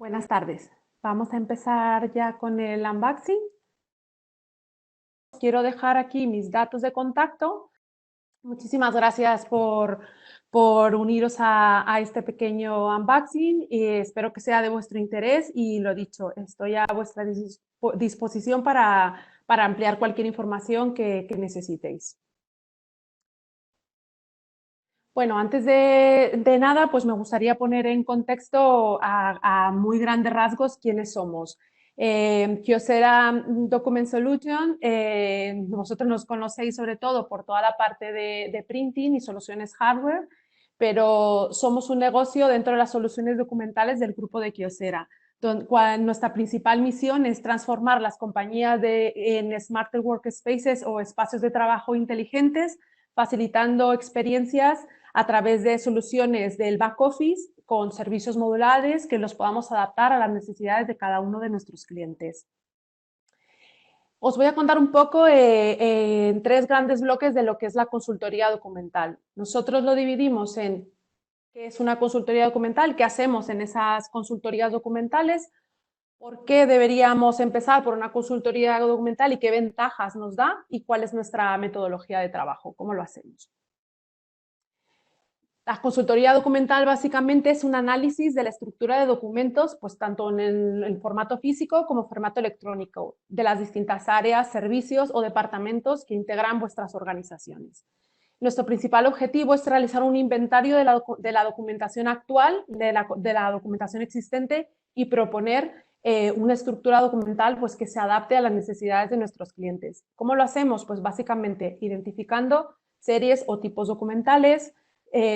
Buenas tardes. Vamos a empezar ya con el unboxing. Quiero dejar aquí mis datos de contacto. Muchísimas gracias por uniros a este pequeño unboxing y espero que sea de vuestro interés y lo dicho, estoy a vuestra disposición para ampliar cualquier información que necesitéis. Bueno, antes de nada, pues me gustaría poner en contexto a muy grandes rasgos quiénes somos. Kyocera Document Solution, vosotros nos conocéis sobre todo por toda la parte de printing y soluciones hardware, pero somos un negocio dentro de las soluciones documentales del grupo de Kyocera. Nuestra principal misión es transformar las compañías en Smarter Workspaces o espacios de trabajo inteligentes, facilitando experiencias a través de soluciones del back office con servicios modulares que los podamos adaptar a las necesidades de cada uno de nuestros clientes. Os voy a contar un poco en tres grandes bloques de lo que es la consultoría documental. Nosotros lo dividimos en qué es una consultoría documental, qué hacemos en esas consultorías documentales, por qué deberíamos empezar por una consultoría documental y qué ventajas nos da y cuál es nuestra metodología de trabajo, cómo lo hacemos. La consultoría documental básicamente es un análisis de la estructura de documentos, pues tanto en formato físico como formato electrónico, de las distintas áreas, servicios o departamentos que integran vuestras organizaciones. Nuestro principal objetivo es realizar un inventario de la documentación actual, de la documentación existente y proponer una estructura documental pues, que se adapte a las necesidades de nuestros clientes. ¿Cómo lo hacemos? Pues básicamente identificando series o tipos documentales,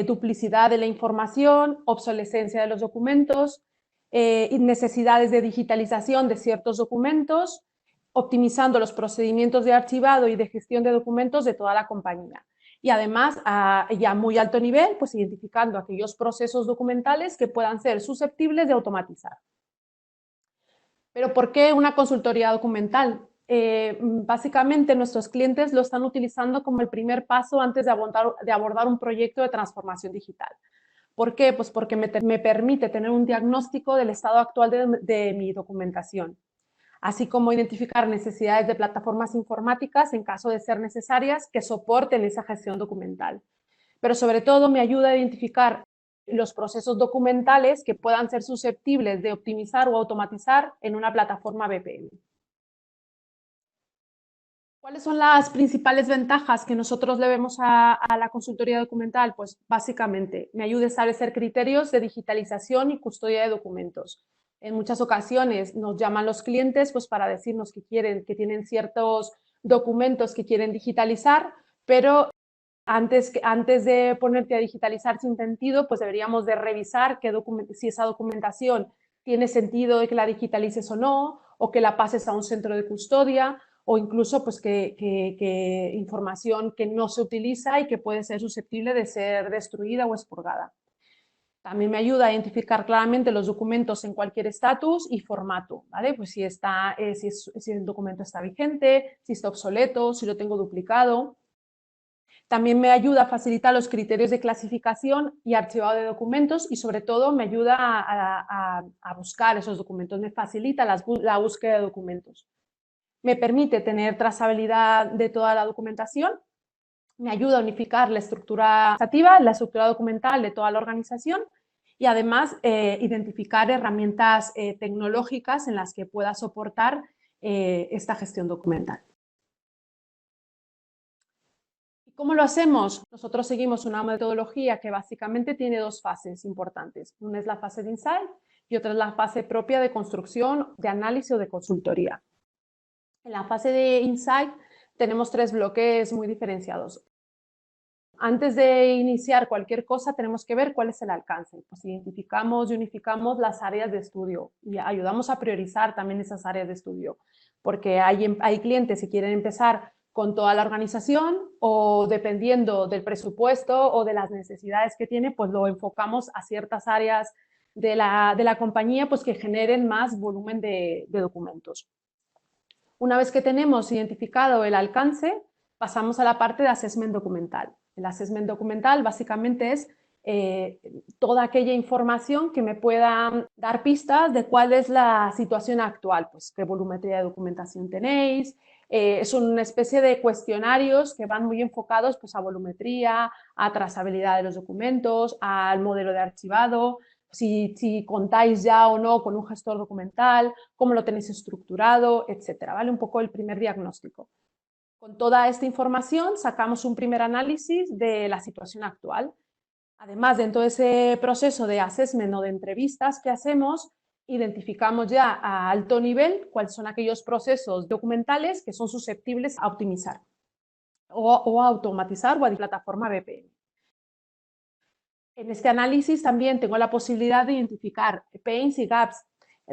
duplicidad de la información, obsolescencia de los documentos, necesidades de digitalización de ciertos documentos, optimizando los procedimientos de archivado y de gestión de documentos de toda la compañía. Y además, a ya muy alto nivel, pues identificando aquellos procesos documentales que puedan ser susceptibles de automatizar. Pero ¿por qué una consultoría documental? Básicamente nuestros clientes lo están utilizando como el primer paso antes de abordar un proyecto de transformación digital. ¿Por qué? Pues porque me permite tener un diagnóstico del estado actual de mi documentación, así como identificar necesidades de plataformas informáticas en caso de ser necesarias que soporten esa gestión documental. Pero sobre todo me ayuda a identificar los procesos documentales que puedan ser susceptibles de optimizar o automatizar en una plataforma BPM. ¿Cuáles son las principales ventajas que nosotros le vemos a la consultoría documental? Pues básicamente me ayuda a establecer criterios de digitalización y custodia de documentos. En muchas ocasiones nos llaman los clientes pues, para decirnos que tienen ciertos documentos que quieren digitalizar, pero antes de ponerte a digitalizar sin sentido, pues deberíamos de revisar si esa documentación tiene sentido de que la digitalices o no, o que la pases a un centro de custodia, o incluso pues que información que no se utiliza y que puede ser susceptible de ser destruida o expurgada. También me ayuda a identificar claramente los documentos en cualquier estatus y formato, ¿vale? Pues si el documento está vigente, si está obsoleto, si lo tengo duplicado. También me ayuda a facilitar los criterios de clasificación y archivado de documentos y sobre todo me ayuda a buscar esos documentos, me facilita la búsqueda de documentos. Me permite tener trazabilidad de toda la documentación, me ayuda a unificar la estructura organizativa, la estructura documental de toda la organización y además identificar herramientas tecnológicas en las que pueda soportar esta gestión documental. ¿Cómo lo hacemos? Nosotros seguimos una metodología que básicamente tiene dos fases importantes. Una es la fase de insight y otra es la fase propia de construcción, de análisis o de consultoría. En la fase de insight tenemos tres bloques muy diferenciados. Antes de iniciar cualquier cosa tenemos que ver cuál es el alcance. Pues identificamos y unificamos las áreas de estudio y ayudamos a priorizar también esas áreas de estudio, porque hay clientes que quieren empezar con toda la organización o dependiendo del presupuesto o de las necesidades que tiene, pues lo enfocamos a ciertas áreas de la compañía pues que generen más volumen de documentos. Una vez que tenemos identificado el alcance, pasamos a la parte de assessment documental. El assessment documental básicamente es toda aquella información que me pueda dar pistas de cuál es la situación actual, pues qué volumetría de documentación tenéis. Es una especie de cuestionarios que van muy enfocados pues, a volumetría, a trazabilidad de los documentos, al modelo de archivado, si contáis ya o no con un gestor documental, cómo lo tenéis estructurado, etcétera, ¿vale? Un poco el primer diagnóstico. Con toda esta información sacamos un primer análisis de la situación actual. Además, dentro de ese proceso de assessment o de entrevistas que hacemos, identificamos ya a alto nivel cuáles son aquellos procesos documentales que son susceptibles a optimizar o a automatizar o a plataforma BPM. En este análisis también tengo la posibilidad de identificar pains y gaps,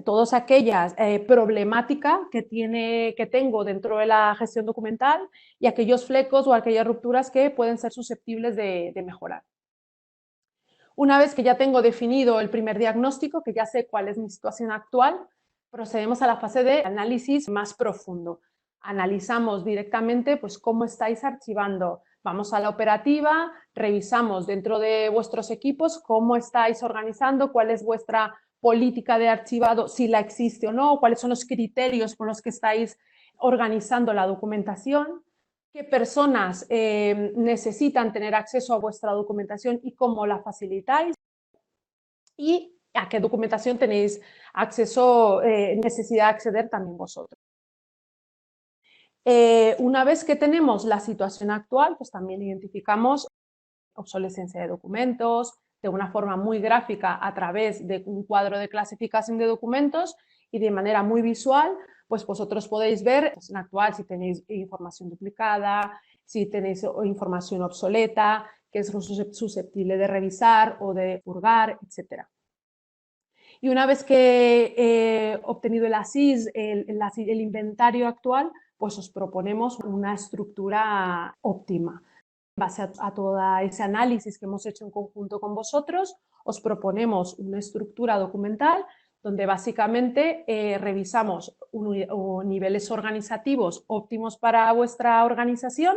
todas aquellas problemáticas que tengo dentro de la gestión documental y aquellos flecos o aquellas rupturas que pueden ser susceptibles de mejorar. Una vez que ya tengo definido el primer diagnóstico, que ya sé cuál es mi situación actual, procedemos a la fase de análisis más profundo. Analizamos directamente pues, cómo estáis archivando. Vamos a la operativa, revisamos dentro de vuestros equipos cómo estáis organizando, cuál es vuestra política de archivado, si la existe o no, cuáles son los criterios con los que estáis organizando la documentación, qué personas necesitan tener acceso a vuestra documentación y cómo la facilitáis y a qué documentación tenéis acceso, necesidad de acceder también vosotros. Una vez que tenemos la situación actual, pues también identificamos obsolescencia de documentos de una forma muy gráfica a través de un cuadro de clasificación de documentos y de manera muy visual, pues vosotros podéis ver en actual si tenéis información duplicada, si tenéis información obsoleta, que es susceptible de revisar o de purgar, etc. Y una vez que he obtenido el ASIS, el inventario actual, pues os proponemos una estructura óptima. En base a todo ese análisis que hemos hecho en conjunto con vosotros, os proponemos una estructura documental donde básicamente revisamos niveles organizativos óptimos para vuestra organización,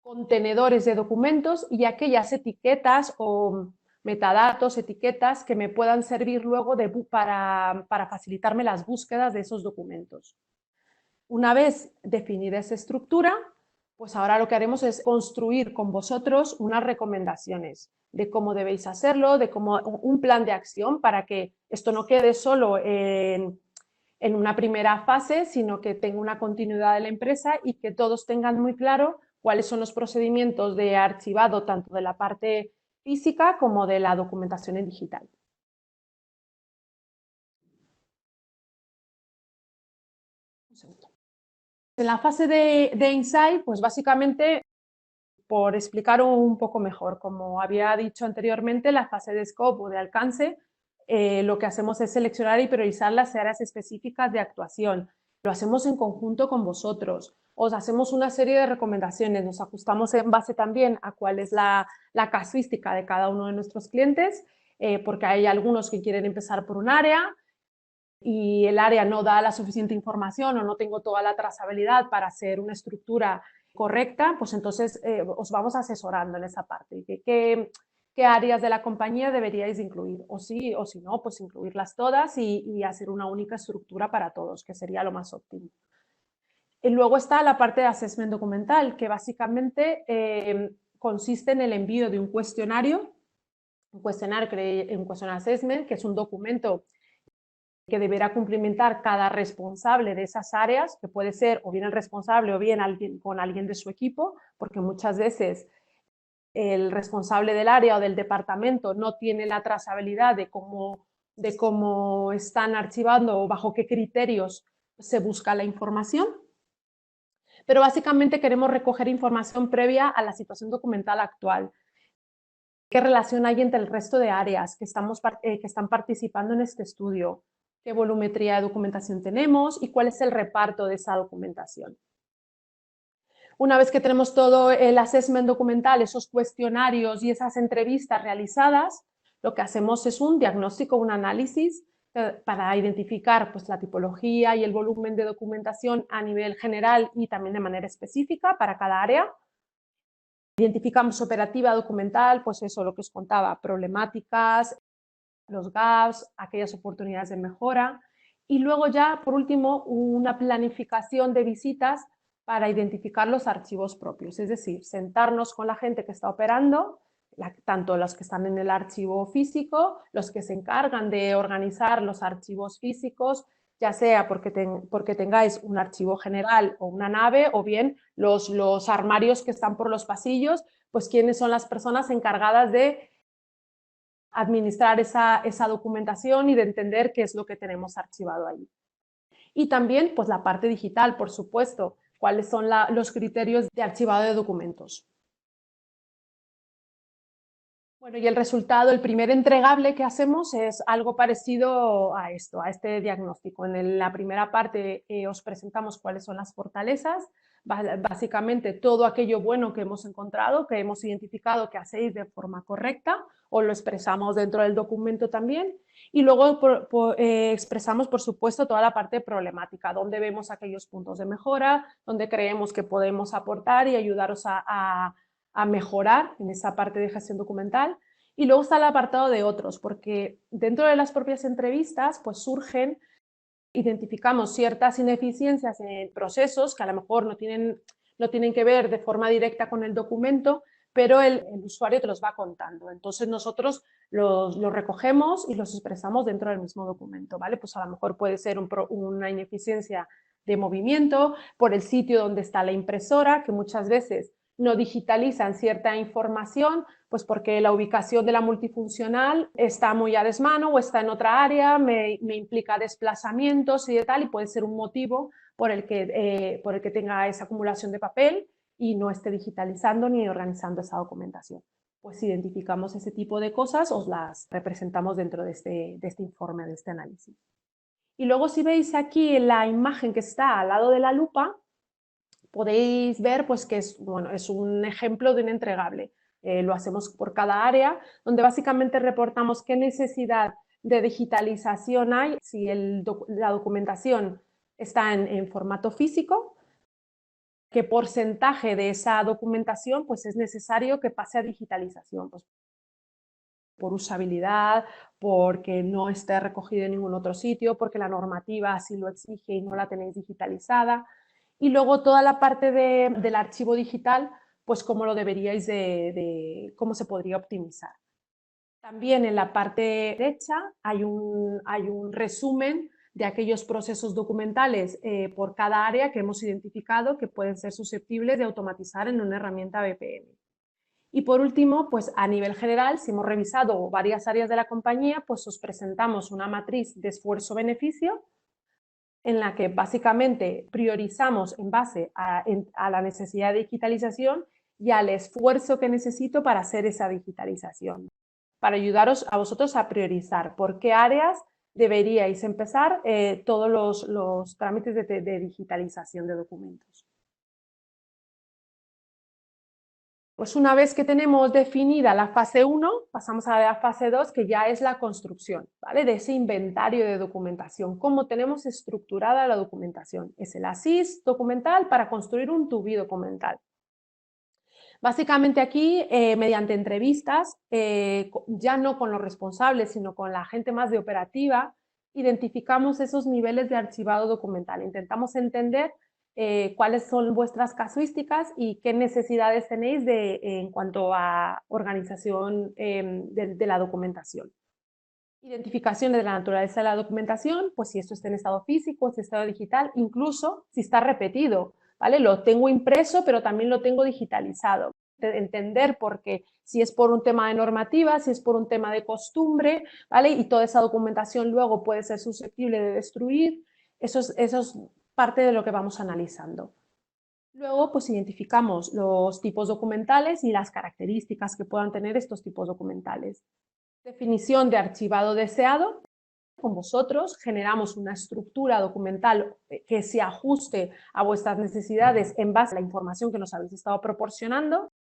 contenedores de documentos y aquellas etiquetas o metadatos, etiquetas que me puedan servir luego para facilitarme las búsquedas de esos documentos. Una vez definida esa estructura, pues ahora lo que haremos es construir con vosotros unas recomendaciones de cómo debéis hacerlo, de cómo un plan de acción para que esto no quede solo en una primera fase, sino que tenga una continuidad de la empresa y que todos tengan muy claro cuáles son los procedimientos de archivado tanto de la parte física como de la documentación en digital. Un segundo. En la fase de Insight, pues básicamente, por explicar un poco mejor, como había dicho anteriormente, la fase de scope o de alcance, lo que hacemos es seleccionar y priorizar las áreas específicas de actuación. Lo hacemos en conjunto con vosotros. Os hacemos una serie de recomendaciones, nos ajustamos en base también a cuál es la casuística de cada uno de nuestros clientes, porque hay algunos que quieren empezar por un área, y el área no da la suficiente información o no tengo toda la trazabilidad para hacer una estructura correcta, pues entonces os vamos asesorando en esa parte. ¿Qué áreas de la compañía deberíais incluir? O sí, o si no, pues incluirlas todas y hacer una única estructura para todos, que sería lo más óptimo. Y luego está la parte de assessment documental, que básicamente consiste en el envío de un cuestionario assessment, que es un documento que deberá cumplimentar cada responsable de esas áreas, que puede ser o bien el responsable o bien con alguien de su equipo, porque muchas veces el responsable del área o del departamento no tiene la trazabilidad de cómo están archivando o bajo qué criterios se busca la información. Pero básicamente queremos recoger información previa a la situación documental actual. ¿Qué relación hay entre el resto de áreas que están participando en este estudio? ¿Qué volumetría de documentación tenemos y cuál es el reparto de esa documentación? Una vez que tenemos todo el assessment documental, esos cuestionarios y esas entrevistas realizadas, lo que hacemos es un diagnóstico, un análisis para identificar pues, la tipología y el volumen de documentación a nivel general y también de manera específica para cada área. Identificamos operativa documental, pues eso, lo que os contaba, problemáticas, los gaps, aquellas oportunidades de mejora. Y luego ya, por último, una planificación de visitas para identificar los archivos propios, es decir, sentarnos con la gente que está operando, tanto los que están en el archivo físico, los que se encargan de organizar los archivos físicos, ya sea porque tengáis un archivo general o una nave, o bien los armarios que están por los pasillos, pues quiénes son las personas encargadas de administrar esa documentación y de entender qué es lo que tenemos archivado ahí. Y también pues la parte digital, por supuesto, cuáles son los criterios de archivado de documentos. Bueno, y el resultado, el primer entregable que hacemos es algo parecido a esto, a este diagnóstico. En la primera parte os presentamos cuáles son las fortalezas, básicamente todo aquello bueno que hemos encontrado, que hemos identificado que hacéis de forma correcta, o lo expresamos dentro del documento también, y luego expresamos, por supuesto, toda la parte problemática, donde vemos aquellos puntos de mejora, donde creemos que podemos aportar y ayudaros a mejorar en esa parte de gestión documental. Y luego está el apartado de otros, porque dentro de las propias entrevistas pues identificamos ciertas ineficiencias en procesos que a lo mejor no tienen que ver de forma directa con el documento, pero el usuario te los va contando. Entonces nosotros los recogemos y los expresamos dentro del mismo documento, ¿vale? Pues a lo mejor puede ser una ineficiencia de movimiento, por el sitio donde está la impresora, que muchas veces no digitalizan cierta información, pues porque la ubicación de la multifuncional está muy a desmano o está en otra área, me implica desplazamientos y de tal, y puede ser un motivo por el que tenga esa acumulación de papel y no esté digitalizando ni organizando esa documentación. Pues identificamos ese tipo de cosas, os las representamos dentro de este informe, de este análisis. Y luego si veis aquí la imagen que está al lado de la lupa, podéis ver pues, que es un ejemplo de un entregable. Lo hacemos por cada área, donde básicamente reportamos qué necesidad de digitalización hay, si la documentación está en formato físico, qué porcentaje de esa documentación pues, es necesario que pase a digitalización, pues, por usabilidad, porque no esté recogido en ningún otro sitio, porque la normativa así lo exige y no la tenéis digitalizada. Y luego toda la parte del archivo digital, pues cómo lo deberíais cómo se podría optimizar. También en la parte derecha hay un resumen de aquellos procesos documentales por cada área que hemos identificado que pueden ser susceptibles de automatizar en una herramienta BPM. Y por último, pues a nivel general, si hemos revisado varias áreas de la compañía, pues os presentamos una matriz de esfuerzo-beneficio en la que básicamente priorizamos en base a la necesidad de digitalización y al esfuerzo que necesito para hacer esa digitalización, para ayudaros a vosotros a priorizar por qué áreas deberíais empezar todos los trámites de digitalización de documentos. Pues una vez que tenemos definida la fase 1, pasamos a la fase 2, que ya es la construcción, ¿vale? De ese inventario de documentación, cómo tenemos estructurada la documentación. Es el ASIS documental para construir un to be documental. Básicamente aquí, mediante entrevistas, ya no con los responsables, sino con la gente más de operativa, identificamos esos niveles de archivado documental. Intentamos entender cuáles son vuestras casuísticas y qué necesidades tenéis en cuanto a organización de la documentación. Identificación de la naturaleza de la documentación, pues si esto está en estado físico, si está en estado digital, incluso si está repetido, ¿vale? Lo tengo impreso, pero también lo tengo digitalizado. Entender por qué, si es por un tema de normativa, si es por un tema de costumbre, ¿vale? Y toda esa documentación luego puede ser susceptible de destruir. Eso es parte de lo que vamos analizando. Luego, pues identificamos los tipos documentales y las características que puedan tener estos tipos documentales. Definición de archivado deseado. Con vosotros generamos una estructura documental que se ajuste a vuestras necesidades en base a la información que nos habéis estado proporcionando.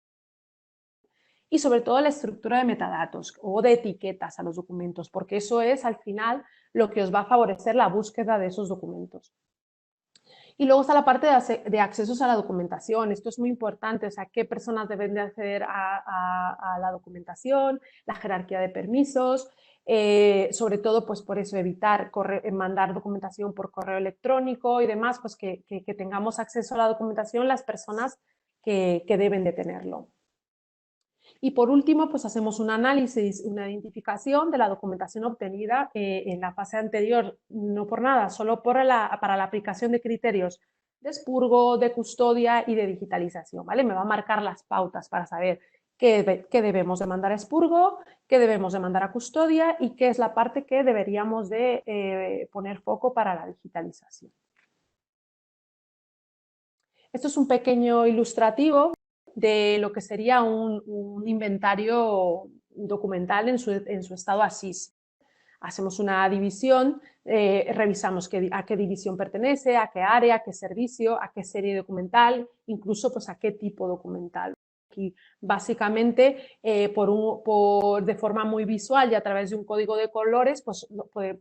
Y sobre todo la estructura de metadatos o de etiquetas a los documentos, porque eso es al final lo que os va a favorecer la búsqueda de esos documentos. Y luego está la parte de accesos a la documentación. Esto es muy importante, o sea, qué personas deben de acceder a la documentación, la jerarquía de permisos, sobre todo pues por eso evitar mandar documentación por correo electrónico y demás, pues que tengamos acceso a la documentación las personas que deben de tenerlo. Y por último, pues hacemos un análisis, una identificación de la documentación obtenida en la fase anterior, no por nada, solo para la aplicación de criterios de expurgo, de custodia y de digitalización, ¿vale? Me va a marcar las pautas para saber qué debemos de mandar a expurgo, qué debemos de mandar a custodia y qué es la parte que deberíamos de poner foco para la digitalización. Esto es un pequeño ilustrativo de lo que sería un inventario documental en su estado ASIS. Hacemos una división, revisamos a qué división pertenece, a qué área, a qué servicio, a qué serie documental, incluso pues a qué tipo documental. Aquí básicamente de forma muy visual y a través de un código de colores, pues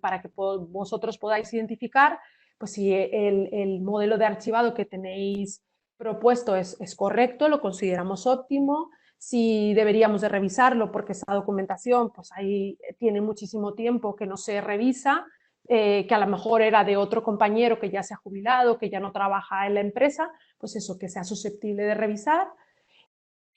para que vosotros podáis identificar pues si el modelo de archivado que tenéis propuesto es correcto, lo consideramos óptimo, si deberíamos de revisarlo porque esa documentación pues ahí tiene muchísimo tiempo que no se revisa, que a lo mejor era de otro compañero que ya se ha jubilado, que ya no trabaja en la empresa, pues eso, que sea susceptible de revisar.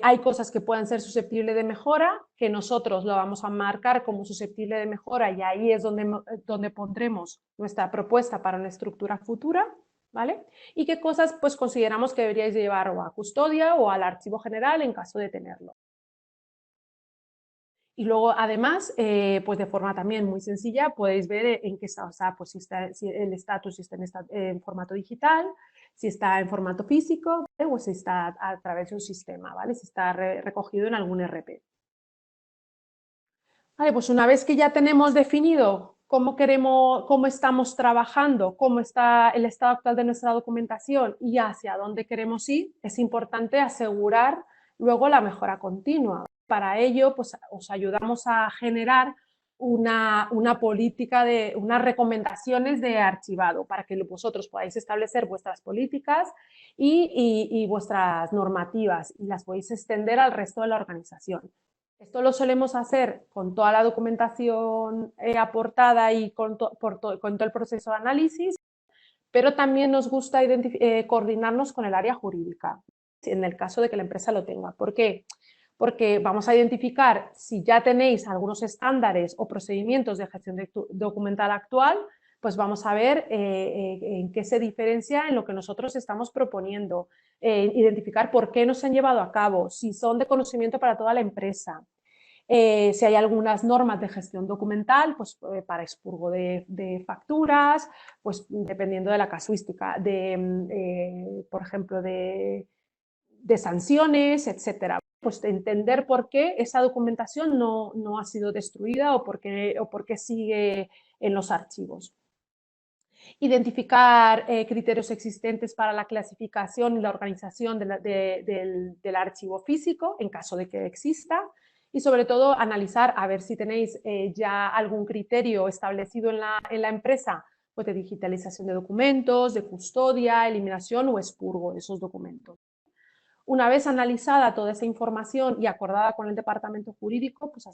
Hay cosas que puedan ser susceptibles de mejora, que nosotros lo vamos a marcar como susceptible de mejora y ahí es donde pondremos nuestra propuesta para una estructura futura, ¿vale? Y qué cosas pues consideramos que deberíais llevar o a custodia o al archivo general en caso de tenerlo. Y luego, además, pues de forma también muy sencilla, podéis ver en qué está, o sea, pues si el estatus si está en formato digital, si está en formato físico, ¿vale? O si está a través de un sistema, ¿vale? Si está recogido en algún RP. Vale, pues una vez que ya tenemos definido cómo estamos trabajando, cómo está el estado actual de nuestra documentación y hacia dónde queremos ir, es importante asegurar luego la mejora continua. Para ello, pues os ayudamos a generar una política unas recomendaciones de archivado para que vosotros podáis establecer vuestras políticas y vuestras normativas y las podéis extender al resto de la organización. Esto lo solemos hacer con toda la documentación aportada y con todo el proceso de análisis, pero también nos gusta coordinarnos con el área jurídica, en el caso de que la empresa lo tenga. ¿Por qué? Porque vamos a identificar si ya tenéis algunos estándares o procedimientos de gestión documental actual, pues vamos a ver en qué se diferencia en lo que nosotros estamos proponiendo, identificar por qué no se han llevado a cabo, si son de conocimiento para toda la empresa, si hay algunas normas de gestión documental, pues para expurgo de facturas, pues dependiendo de la casuística, por ejemplo, de sanciones, etcétera. Pues de entender por qué esa documentación no ha sido destruida o por qué sigue en los archivos. Identificar criterios existentes para la clasificación y la organización del archivo físico, en caso de que exista, y sobre todo analizar a ver si tenéis ya algún criterio establecido en la empresa, pues de digitalización de documentos, de custodia, eliminación o expurgo de esos documentos. Una vez analizada toda esa información y acordada con el departamento jurídico, pues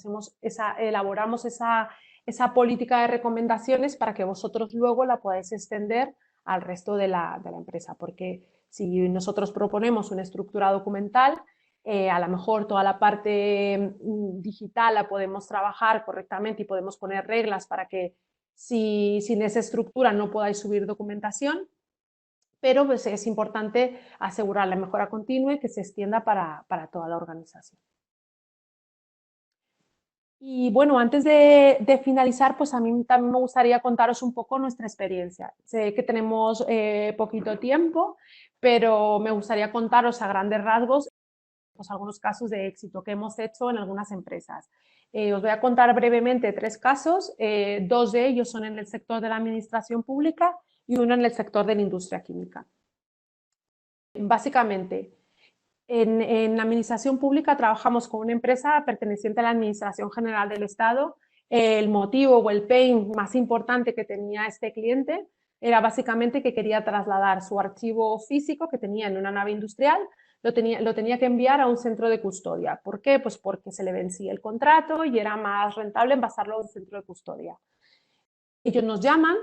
elaboramos esa política de recomendaciones para que vosotros luego la podáis extender al resto de la empresa, porque si nosotros proponemos una estructura documental, a lo mejor toda la parte digital la podemos trabajar correctamente y podemos poner reglas para que sin esa estructura no podáis subir documentación, pero pues es importante asegurar la mejora continua y que se extienda para toda la organización. Y bueno, antes de finalizar, pues a mí también me gustaría contaros un poco nuestra experiencia. Sé que tenemos poquito tiempo, pero me gustaría contaros a grandes rasgos pues, algunos casos de éxito que hemos hecho en algunas empresas. Os voy a contar brevemente 3 casos, 2 de ellos son en el sector de la administración pública y uno en el sector de la industria química. Básicamente, en administración pública trabajamos con una empresa perteneciente a la Administración General del Estado. El motivo o el pain más importante que tenía este cliente era básicamente que quería trasladar su archivo físico que tenía en una nave industrial, lo tenía que enviar a un centro de custodia. ¿Por qué? Pues porque se le vencía el contrato y era más rentable envasarlo a un centro de custodia. Ellos nos llaman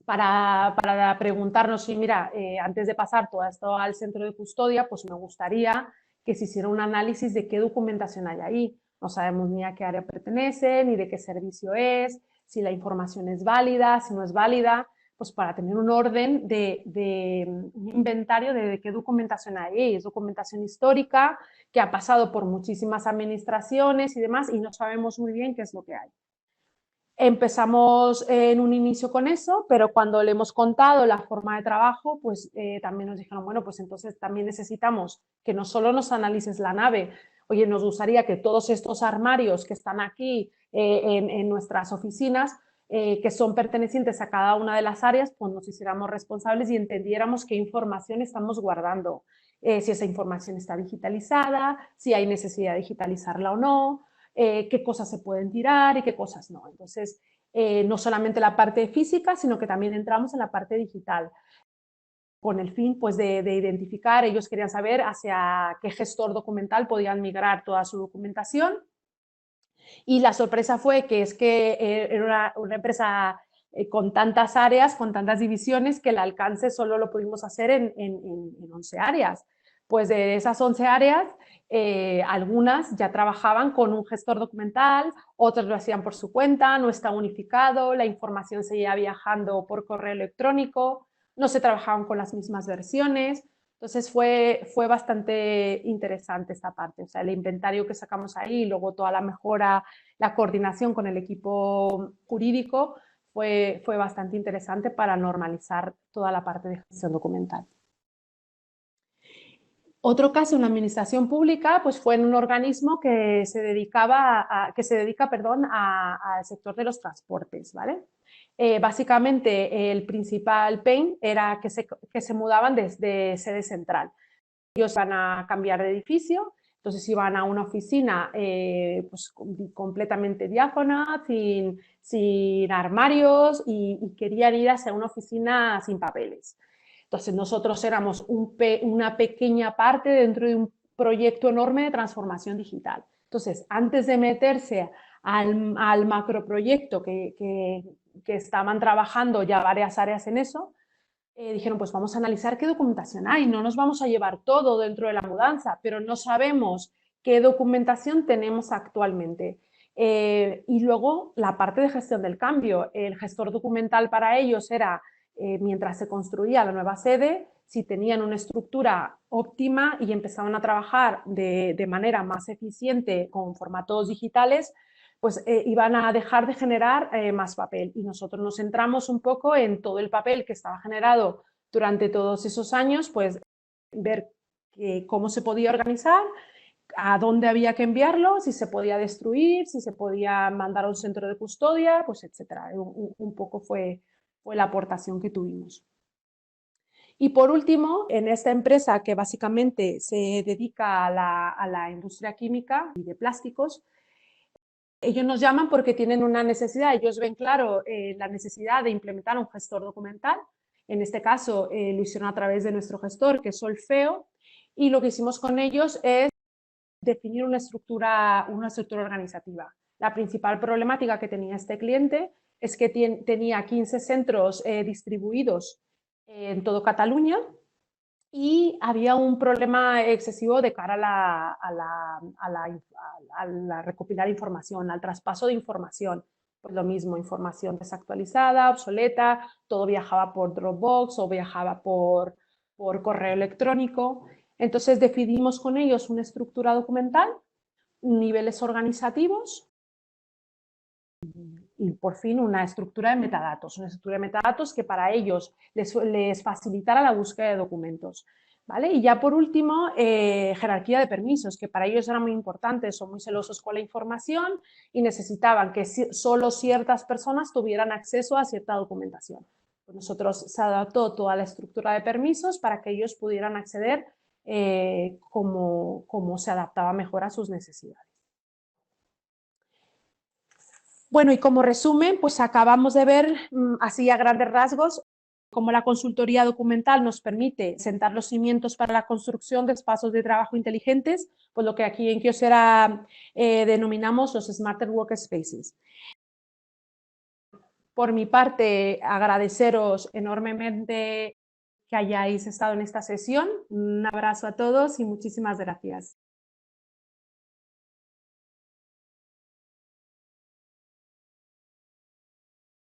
para preguntarnos si, mira, antes de pasar todo esto al centro de custodia, pues me gustaría que se hiciera un análisis de qué documentación hay ahí. No sabemos ni a qué área pertenece, ni de qué servicio es, si la información es válida, si no es válida, pues para tener un orden un inventario de qué documentación hay. Es documentación histórica que ha pasado por muchísimas administraciones y demás y no sabemos muy bien qué es lo que hay. Empezamos en un inicio con eso, pero cuando le hemos contado la forma de trabajo, pues también nos dijeron, bueno, pues entonces también necesitamos que no solo nos analices la nave, oye, nos gustaría que todos estos armarios que están aquí en nuestras oficinas, que son pertenecientes a cada una de las áreas, pues nos hiciéramos responsables y entendiéramos qué información estamos guardando, si esa información está digitalizada, si hay necesidad de digitalizarla o no, qué cosas se pueden tirar y qué cosas no. Entonces, no solamente la parte física, sino que también entramos en la parte digital, con el fin pues, de identificar, ellos querían saber hacia qué gestor documental podían migrar toda su documentación. Y la sorpresa fue que es que era una empresa con tantas áreas, con tantas divisiones, que el alcance solo lo pudimos hacer en 11 áreas. Pues de esas 11 áreas, algunas ya trabajaban con un gestor documental, otras lo hacían por su cuenta, no está unificado, la información seguía viajando por correo electrónico, no se trabajaban con las mismas versiones. Entonces fue bastante interesante esta parte, o sea, el inventario que sacamos ahí y luego toda la mejora, la coordinación con el equipo jurídico fue bastante interesante para normalizar toda la parte de gestión documental. Otro caso en la administración pública pues fue en un organismo que se dedica al sector de los transportes, ¿vale? Básicamente el principal pain era que se mudaban desde sede central. Ellos van a cambiar de edificio, entonces iban a una oficina pues, completamente diáfana, sin armarios y querían ir hacia una oficina sin papeles. Entonces nosotros éramos una pequeña parte dentro de un proyecto enorme de transformación digital. Entonces, antes de meterse al macroproyecto que estaban trabajando ya varias áreas en eso, dijeron, pues vamos a analizar qué documentación hay, no nos vamos a llevar todo dentro de la mudanza, pero no sabemos qué documentación tenemos actualmente. Y luego la parte de gestión del cambio, el gestor documental para ellos era, mientras se construía la nueva sede, si tenían una estructura óptima y empezaban a trabajar de manera más eficiente con formatos digitales, pues iban a dejar de generar más papel. Y nosotros nos centramos un poco en todo el papel que estaba generado durante todos esos años, pues ver cómo se podía organizar, a dónde había que enviarlo, si se podía destruir, si se podía mandar a un centro de custodia, pues etcétera. Un poco fue la aportación que tuvimos. Y por último, en esta empresa que básicamente se dedica a la industria química y de plásticos, ellos nos llaman porque tienen una necesidad, ellos ven claro la necesidad de implementar un gestor documental, en este caso lo hicieron a través de nuestro gestor, que es Solfeo, y lo que hicimos con ellos es definir una estructura organizativa. La principal problemática que tenía este cliente es que tenía 15 centros distribuidos en todo Cataluña, y había un problema excesivo de cara a la recopilar información, al traspaso de información. Pues lo mismo, información desactualizada, obsoleta, todo viajaba por Dropbox o viajaba por correo electrónico. Entonces definimos con ellos una estructura documental, niveles organizativos y por fin una estructura de metadatos que para ellos les facilitara la búsqueda de documentos. ¿Vale? Y ya por último, jerarquía de permisos, que para ellos era muy importante, son muy celosos con la información y necesitaban que solo ciertas personas tuvieran acceso a cierta documentación. Pues nosotros se adaptó toda la estructura de permisos para que ellos pudieran acceder como se adaptaba mejor a sus necesidades. Bueno, y como resumen, pues acabamos de ver así a grandes rasgos Como la consultoría documental nos permite sentar los cimientos para la construcción de espacios de trabajo inteligentes, pues lo que aquí en Kyocera denominamos los Smarter Workspaces. Por mi parte, agradeceros enormemente que hayáis estado en esta sesión. Un abrazo a todos y muchísimas gracias.